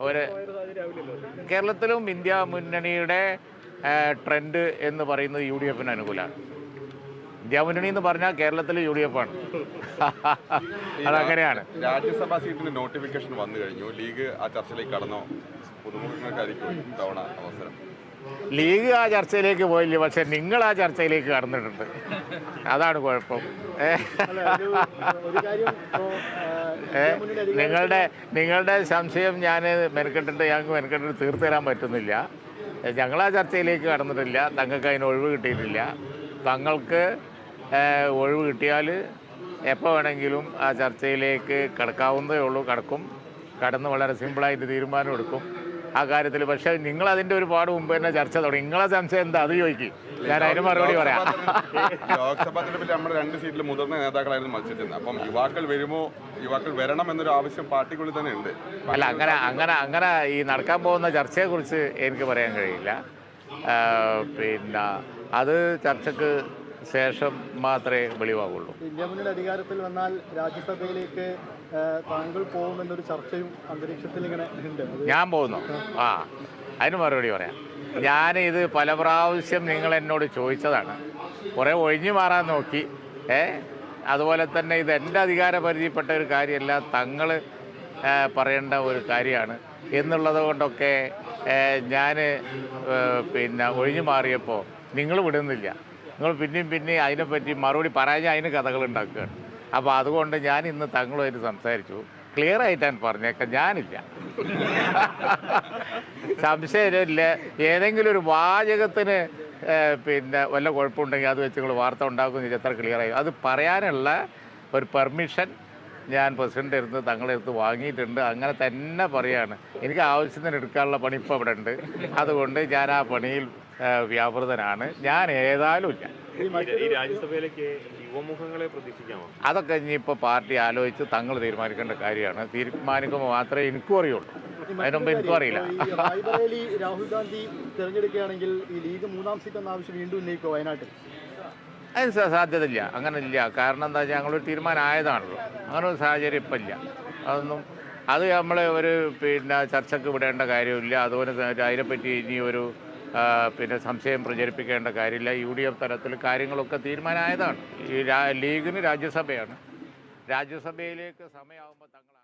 ഒരു കേരളത്തിലും ഇന്ത്യ മുന്നണിയുടെ ട്രെൻഡ് എന്ന് പറയുന്നത് UDF അനുകൂലമാണ്. ഇന്ത്യ മുന്നണി എന്ന് പറഞ്ഞാൽ കേരളത്തിൽ UDF ആണ്. അതങ്ങനെയാണ്. രാജ്യസഭാ സീറ്റിന് നോട്ടിഫിക്കേഷൻ വന്നു കഴിഞ്ഞു. ലീഗ് ആ ചർച്ചയിലേക്ക് കടന്നോ? പുതുമുഖങ്ങൾക്കായിരിക്കും തവണ അവസരം. ലീഗ് ആ ചർച്ചയിലേക്ക് പോയില്ല, പക്ഷെ നിങ്ങൾ ആ ചർച്ചയിലേക്ക് കടന്നിട്ടുണ്ട്. അതാണ് കുഴപ്പം. നിങ്ങളുടെ സംശയം ഞാൻ ഞങ്ങൾക്ക് മെനക്കെട്ടിട്ട് തീർത്തു തരാൻ പറ്റുന്നില്ല. ഞങ്ങൾ ആ ചർച്ചയിലേക്ക് കടന്നിട്ടില്ല. തങ്ങൾക്ക് അതിന് ഒഴിവ് കിട്ടിയിട്ടില്ല. തങ്ങൾക്ക് ഒഴിവ് കിട്ടിയാൽ എപ്പോൾ വേണമെങ്കിലും ആ ചർച്ചയിലേക്ക് കടക്കാവുന്നതേ ഉള്ളൂ. കടന്ന് വളരെ സിമ്പിളായിട്ട് തീരുമാനം എടുക്കും ആ കാര്യത്തിൽ. പക്ഷേ നിങ്ങളതിൻ്റെ ഒരുപാട് മുമ്പ് തന്നെ ചർച്ച തുടങ്ങി. നിങ്ങളെ സംശയം എന്താ അത് ചോദിക്കും, ഞാൻ അതിന് മറുപടി പറയാം. ലോക്സഭാ തെരഞ്ഞെടുപ്പിൽ നമ്മുടെ 2 സീറ്റിൽ മുതിർന്ന നേതാക്കളായിരുന്നു മത്സരിച്ചിരുന്നത്. അപ്പം യുവാക്കൾ വരണം എന്നൊരു ആവശ്യം പാർട്ടിക്കുള്ളിൽ തന്നെ ഉണ്ട്. അല്ല, അങ്ങനെ ഈ നടക്കാൻ പോകുന്ന ചർച്ചയെക്കുറിച്ച് എനിക്ക് പറയാൻ കഴിയില്ല. പിന്നെ അത് ചർച്ചയ്ക്ക് ശേഷം മാത്രമേ വെളിവാകുള്ളൂ. ഇന്ത്യ മുന്നണി അധികാരത്തിൽ വന്നാൽ രാജ്യസഭയിലേക്ക് താങ്കൾ പോകുമെന്നൊരു ചർച്ചയും അന്തരീക്ഷത്തിൽ ഇങ്ങനെ ഉണ്ട്. ഞാൻ പോകുന്നു. അതിന് മറുപടി പറയാം. ഞാനിത് പല പ്രാവശ്യം നിങ്ങൾ എന്നോട് ചോദിച്ചതാണ്. കുറേ ഒഴിഞ്ഞു മാറാൻ നോക്കി. അതുപോലെ തന്നെ ഇത് എൻ്റെ അധികാരപരിധിപ്പെട്ട ഒരു കാര്യമല്ല, തങ്ങൾ പറയേണ്ട ഒരു കാര്യമാണ് എന്നുള്ളത് കൊണ്ടൊക്കെ ഞാൻ ഒഴിഞ്ഞു മാറിയപ്പോൾ നിങ്ങൾ വിടുന്നില്ല. നിങ്ങൾ പിന്നെയും അതിനെപ്പറ്റി മറുപടി പറയാൻ അതിന് കഥകളുണ്ടാക്കുകയാണ്. അപ്പോൾ അതുകൊണ്ട് ഞാൻ ഇന്ന് തങ്ങളുമായിട്ട് സംസാരിച്ചു. ക്ലിയർ ആയിട്ടാണ് പറഞ്ഞേക്കാം, ഞാനില്ല. സംശയമില്ല. ഏതെങ്കിലും ഒരു വാചകത്തിന് വല്ല കുഴപ്പമുണ്ടെങ്കിൽ അത് വെച്ച് നിങ്ങൾ വാർത്ത ഉണ്ടാക്കുമെന്ന് എത്ര ക്ലിയറായി. അത് പറയാനുള്ള ഒരു പെർമിഷൻ ഞാൻ പ്രസിഡൻ്റ് അടുത്ത് തങ്ങളുടെ അടുത്ത് വാങ്ങിയിട്ടുണ്ട്. അങ്ങനെ തന്നെ പറയാണ്. എനിക്ക് ആവശ്യത്തിന് എടുക്കാനുള്ള പണി ഇപ്പോൾ ഇവിടെ ഉണ്ട്. അതുകൊണ്ട് ഞാൻ ആ പണിയിൽ വ്യാപൃതനാണ്. ഞാൻ ഏതായാലും ഇല്ല. ഈ രാജ്യസഭയിലേക്ക് യുവമുഖങ്ങളെ പ്രതീക്ഷിക്കാമോ? അതൊക്കെ ഇനിയിപ്പോൾ പാർട്ടി ആലോചിച്ച് തങ്ങൾ തീരുമാനിക്കേണ്ട കാര്യമാണ്. തീരുമാനിക്കുമ്പോൾ മാത്രമേ എനിക്കും അറിയുള്ളൂ. അതിനുമുമ്പ് എനിക്കും അറിയില്ല. രാഹുൽ ഗാന്ധി തിരഞ്ഞെടുക്കുകയാണെങ്കിൽ ഈ ലീഗ് 3ാം സീറ്റ് എന്ന ആവശ്യം വീണ്ടും ഉന്നയിക്കുമോ വയനാട്ടിൽ? അതിന് സാധ്യതയില്ല. അങ്ങനെ ഇല്ല. കാരണം എന്താ വെച്ചാൽ ഞങ്ങളൊരു തീരുമാനം ആയതാണല്ലോ. അങ്ങനെ ഒരു സാഹചര്യം ഇപ്പം ഇല്ല. അത് നമ്മൾ ഒരു ചർച്ചയ്ക്ക് വിടേണ്ട കാര്യമില്ല. അതുപോലെ അതിനെപ്പറ്റി ഇനി ഒരു സംശയം പ്രചരിപ്പിക്കേണ്ട കാര്യമില്ല. UDF തലത്തിൽ കാര്യങ്ങളൊക്കെ തീരുമാനമായതാണ്. ഈ ലീഗിന് രാജ്യസഭയാണ്. രാജ്യസഭയിലേക്ക് സമയമാകുമ്പോൾ തങ്ങൾ